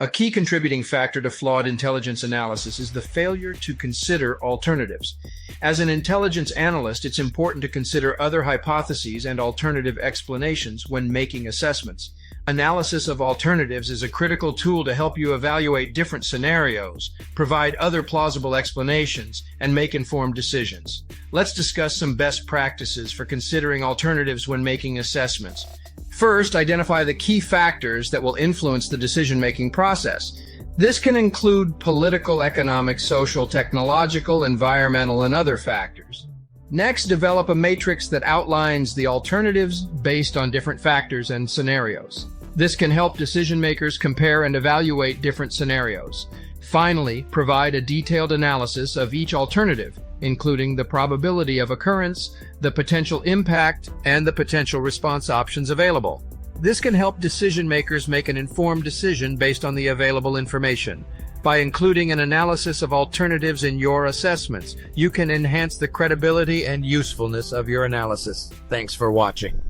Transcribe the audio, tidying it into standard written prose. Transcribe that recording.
A key contributing factor to flawed intelligence analysis is the failure to consider alternatives. As an intelligence analyst, it's important to consider other hypotheses and alternative explanations when making assessments. Analysis of alternatives is a critical tool to help you evaluate different scenarios, provide other plausible explanations, and make informed decisions. Let's discuss some best practices for considering alternatives when making assessments. First, identify the key factors that will influence the decision-making process. This can include political, economic, social, technological, environmental, and other factors. Next, develop a matrix that outlines the alternatives based on different factors and scenarios. This can help decision-makers compare and evaluate different scenarios. Finally, provide a detailed analysis of each alternative, including the probability of occurrence, the potential impact, and the potential response options available. This can help decision-makers make an informed decision based on the available information. By including an analysis of alternatives in your assessments, you can enhance the credibility and usefulness of your analysis. Thanks for watching.